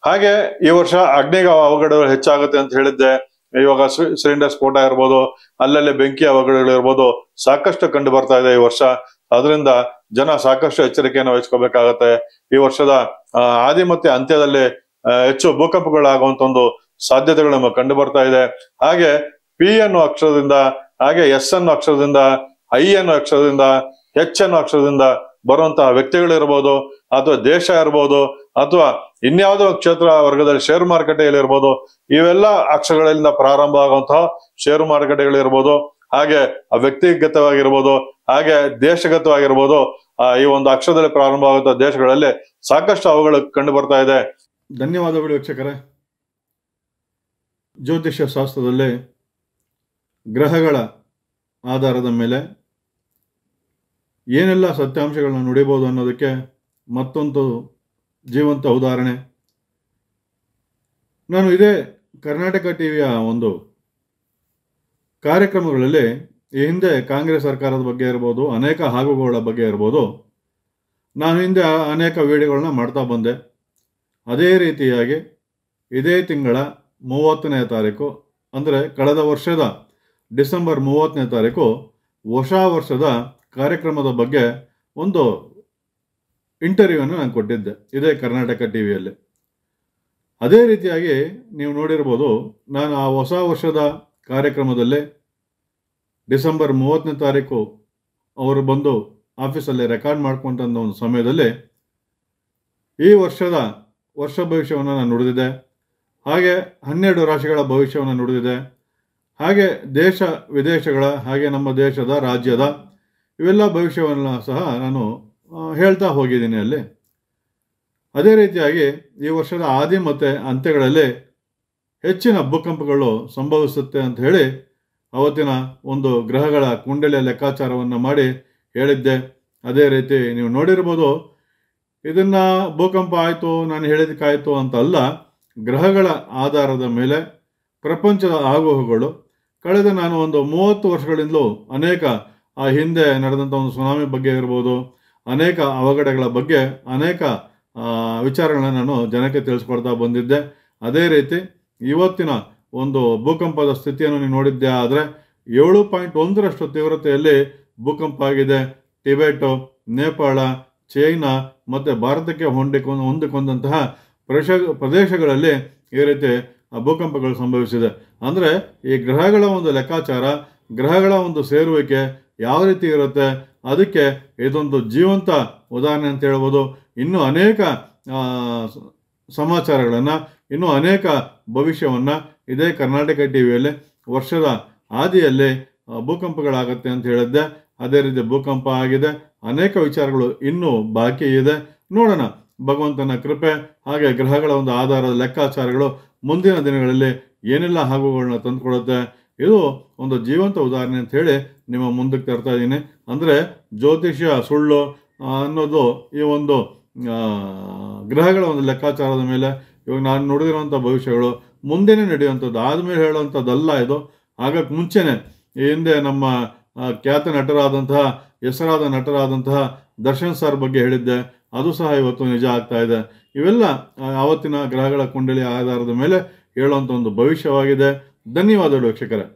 ಹಾಗೆ ಈ ವರ್ಷ ಅಗ್ನಿಗ ಅವಘಡಗಳು ಹೆಚ್ಚಾಗುತ್ತೆ ಅಂತ ಹೇಳಿದ್ದೆ. ಇವಾಗ ಸಿಲಿಂಡರ್ ಸ್ಫೋಟ ಇರ್ಬೋದು, ಅಲ್ಲಲ್ಲಿ ಬೆಂಕಿ ಅವಘಡಗಳು ಇರ್ಬೋದು, ಸಾಕಷ್ಟು ಕಂಡು ಬರ್ತಾ ಇದೆ ಈ ವರ್ಷ. ಅದರಿಂದ ಜನ ಸಾಕಷ್ಟು ಎಚ್ಚರಿಕೆಯನ್ನು ವಹಿಸ್ಕೋಬೇಕಾಗತ್ತೆ. ಈ ವರ್ಷದ ಆದಿ ಮತ್ತೆ ಅಂತ್ಯದಲ್ಲಿ ಹೆಚ್ಚು ಭೂಕಂಪಗಳಾಗುವಂತ ಒಂದು ಸಾಧ್ಯತೆಗಳು ನಮಗೆ ಕಂಡು ಬರ್ತಾ ಇದೆ. ಹಾಗೆ ಪಿ ಅನ್ನೋ ಅಕ್ಷರದಿಂದ, ಹಾಗೆ ಎಸ್ ಅನ್ನೋ ಅಕ್ಷರದಿಂದ, ಐ ಅನ್ನೋ ಅಕ್ಷರದಿಂದ, ಎಚ್ ಅನ್ನೋ ಅಕ್ಷರದಿಂದ ಬರುವಂತಹ ವ್ಯಕ್ತಿಗಳಿರ್ಬೋದು, ಅಥವಾ ದೇಶ ಇರ್ಬೋದು, ಅಥವಾ ಇನ್ಯಾವುದೋ ಕ್ಷೇತ್ರ ವರ್ಗದಲ್ಲಿ ಷೇರು ಮಾರುಕಟ್ಟೆಯಲ್ಲಿ ಇರ್ಬೋದು, ಇವೆಲ್ಲ ಅಕ್ಷರಗಳಿಂದ ಪ್ರಾರಂಭ ಆಗುವಂತಹ ಷೇರು ಮಾರುಕಟ್ಟೆಗಳಿರ್ಬೋದು, ಹಾಗೆ ವ್ಯಕ್ತಿಗತವಾಗಿರ್ಬೋದು, ಹಾಗೆ ದೇಶಗತವಾಗಿರ್ಬೋದು, ಈ ಒಂದು ಅಕ್ಷರದಲ್ಲಿ ಪ್ರಾರಂಭ ಆಗುವಂತಹ ದೇಶಗಳಲ್ಲಿ ಸಾಕಷ್ಟು ಅವುಗಳು ಕಂಡು ಬರ್ತಾ ಇದೆ. ಧನ್ಯವಾದಗಳು ವೀಕ್ಷಕರೇ. ಜ್ಯೋತಿಷ್ಯ ಶಾಸ್ತ್ರದಲ್ಲಿ ಗ್ರಹಗಳ ಆಧಾರದ ಮೇಲೆ ಏನೆಲ್ಲ ಸತ್ಯಾಂಶಗಳನ್ನ ನುಡಿಬಹುದು ಅನ್ನೋದಕ್ಕೆ ಮತ್ತೊಂದು ಜೀವಂತ ಉದಾಹರಣೆ. ನಾನು ಇದೇ ಕರ್ನಾಟಕ ಟಿವಿಯ ಒಂದು ಕಾರ್ಯಕ್ರಮಗಳಲ್ಲಿ ಈ ಹಿಂದೆ ಕಾಂಗ್ರೆಸ್ ಸರ್ಕಾರದ ಬಗ್ಗೆ ಇರ್ಬೋದು, ಅನೇಕ ಆಗುಗಳ ಬಗ್ಗೆ ಇರ್ಬೋದು, ನಾನು ಹಿಂದೆ ಅನೇಕ ವಿಡಿಯೋಗಳನ್ನ ಮಾಡ್ತಾ ಬಂದೆ. ಅದೇ ರೀತಿಯಾಗಿ ಇದೇ ತಿಂಗಳ 30ನೇ ತಾರೀಕು, ಅಂದರೆ ಕಳೆದ ವರ್ಷದ ಡಿಸೆಂಬರ್ 30ನೇ ತಾರೀಕು ಹೊಸ ವರ್ಷದ ಕಾರ್ಯಕ್ರಮದ ಬಗ್ಗೆ ಒಂದು ಇಂಟರ್ವ್ಯೂವನ್ನು ನಾನು ಕೊಟ್ಟಿದ್ದೆ ಇದೇ ಕರ್ನಾಟಕ ಟಿವಿಯಲ್ಲಿ. ಅದೇ ರೀತಿಯಾಗಿ ನೀವು ನೋಡಿರ್ಬೋದು, ನಾನು ಆ ಹೊಸ ವರ್ಷದ ಕಾರ್ಯಕ್ರಮದಲ್ಲಿ ಡಿಸೆಂಬರ್ 30ನೇ ತಾರೀಕು ಅವರು ಬಂದು ಆಫೀಸಲ್ಲಿ ರೆಕಾರ್ಡ್ ಮಾಡ್ಕೊಂಡ ಒಂದು ಸಮಯದಲ್ಲಿ ಈ ವರ್ಷದ ವರ್ಷ ಭವಿಷ್ಯವನ್ನು ನಾನು ನುಡಿದಿದೆ. ಹಾಗೆ 12 ರಾಶಿಗಳ ಭವಿಷ್ಯವನ್ನು ನುಡಿದಿದೆ. ಹಾಗೆ ದೇಶ ವಿದೇಶಗಳ, ಹಾಗೆ ನಮ್ಮ ದೇಶದ, ರಾಜ್ಯದ ಇವೆಲ್ಲ ಭವಿಷ್ಯವನ್ನು ಸಹ ನಾನು ಹೇಳ್ತಾ ಹೋಗಿದ್ದೀನಿ ಅಲ್ಲಿ. ಅದೇ ರೀತಿಯಾಗಿ ಈ ವರ್ಷದ ಆದಿ ಮತ್ತು ಅಂತ್ಯಗಳಲ್ಲಿ ಹೆಚ್ಚಿನ ಭೂಕಂಪಗಳು ಸಂಭವಿಸುತ್ತೆ ಅಂತ ಹೇಳಿ ಅವತ್ತಿನ ಒಂದು ಗ್ರಹಗಳ ಕುಂಡಲಿಯ ಲೆಕ್ಕಾಚಾರವನ್ನು ಮಾಡಿ ಹೇಳಿದ್ದೆ. ಅದೇ ರೀತಿ ನೀವು ನೋಡಿರ್ಬೋದು, ಇದನ್ನು ಭೂಕಂಪ ಆಯಿತು, ನಾನು ಹೇಳಿದಕ್ಕಾಯಿತು ಅಂತ ಅಲ್ಲ, ಗ್ರಹಗಳ ಆಧಾರದ ಮೇಲೆ ಪ್ರಪಂಚದ ಆಗುಹೋಗುಗಳು ಕಳೆದ ನಾನು ಒಂದು 30 ವರ್ಷಗಳಿಂದಲೂ ಅನೇಕ ಆ ಹಿಂದೆ ನಡೆದಂಥ ಒಂದು ಸುನಾಮಿ ಬಗ್ಗೆ ಇರ್ಬೋದು, ಅನೇಕ ಅವಘಡಗಳ ಬಗ್ಗೆ ಅನೇಕ ವಿಚಾರಗಳನ್ನ ನಾನು ಜನಕ್ಕೆ ತಿಳಿಸ್ಕೊಡ್ತಾ ಬಂದಿದ್ದೆ. ಅದೇ ರೀತಿ ಇವತ್ತಿನ ಒಂದು ಭೂಕಂಪದ ಸ್ಥಿತಿಯನ್ನು ನೀವು ನೋಡಿದ್ದೆ ಆದರೆ 7.1ರಷ್ಟು ತೀವ್ರತೆಯಲ್ಲಿ ಭೂಕಂಪ ಆಗಿದೆ. ಟಿಬೆಟು, ನೇಪಾಳ, ಚೈನಾ ಮತ್ತು ಭಾರತಕ್ಕೆ ಹೊಂದಿಕೊಂಡಂತಹ ಪ್ರದೇಶಗಳಲ್ಲಿ ಈ ರೀತಿ ಭೂಕಂಪಗಳು ಸಂಭವಿಸಿದೆ. ಅಂದರೆ ಈ ಗ್ರಹಗಳ ಒಂದು ಲೆಕ್ಕಾಚಾರ, ಗ್ರಹಗಳ ಒಂದು ಸೇರುವಿಕೆ ಯಾವ ರೀತಿ ಇರುತ್ತೆ, ಅದಕ್ಕೆ ಇದೊಂದು ಜೀವಂತ ಉದಾಹರಣೆ ಅಂತ ಹೇಳ್ಬೋದು. ಇನ್ನೂ ಅನೇಕ ಸಮಾಚಾರಗಳನ್ನು, ಇನ್ನೂ ಅನೇಕ ಭವಿಷ್ಯವನ್ನು ಇದೇ ಕರ್ನಾಟಕ ಟಿವಿಯಲ್ಲಿ ವರ್ಷದ ಆದಿಯಲ್ಲಿ ಭೂಕಂಪಗಳಾಗತ್ತೆ ಅಂತ ಹೇಳಿದ್ದೆ. ಅದೇ ರೀತಿ ಭೂಕಂಪ ಆಗಿದೆ. ಅನೇಕ ವಿಚಾರಗಳು ಇನ್ನೂ ಬಾಕಿ ಇದೆ. ನೋಡೋಣ, ಭಗವಂತನ ಕೃಪೆ ಹಾಗೆ ಗ್ರಹಗಳ ಒಂದು ಆಧಾರದ ಲೆಕ್ಕಾಚಾರಗಳು ಮುಂದಿನ ದಿನಗಳಲ್ಲಿ ಏನೆಲ್ಲ ಆಗುಗಳನ್ನ ತಂದುಕೊಡುತ್ತೆ. ಇದು ಒಂದು ಜೀವಂತ ಉದಾಹರಣೆ ಅಂತ ಹೇಳಿ ನಿಮ್ಮ ಮುಂದಕ್ಕೆ ತರ್ತಾ ಇದ್ದೀನಿ. ಅಂದರೆ ಜ್ಯೋತಿಷ್ಯ ಸುಳ್ಳು ಅನ್ನೋದು ಈ ಒಂದು ಗ್ರಹಗಳ ಒಂದು ಲೆಕ್ಕಾಚಾರದ ಮೇಲೆ, ಇವಾಗ ನಾನು ನುಡಿದಿರುವಂಥ ಭವಿಷ್ಯಗಳು ಮುಂದೆನೇ ನಡೆಯುವಂಥದ್ದು, ಆದಮೇಲೆ ಹೇಳುವಂಥದ್ದಲ್ಲ ಇದು. ಆಗಕ್ಕೆ ಮುಂಚೆನೇ ಈ ಹಿಂದೆ ನಮ್ಮ ಖ್ಯಾತ ನಟರಾದಂತಹ, ಹೆಸರಾದ ನಟರಾದಂತಹ ದರ್ಶನ್ ಸರ್ ಬಗ್ಗೆ ಹೇಳಿದ್ದೆ, ಅದು ಸಹ ಇವತ್ತು ನಿಜ ಆಗ್ತಾ ಇದೆ. ಇವೆಲ್ಲ ಆವತ್ತಿನ ಗ್ರಹಗಳ ಕುಂಡಲಿಯ ಆಧಾರದ ಮೇಲೆ ಹೇಳುವಂಥ ಒಂದು ಭವಿಷ್ಯವಾಗಿದೆ. ಧನ್ಯವಾದಗಳು ವೀಕ್ಷಕರೇ.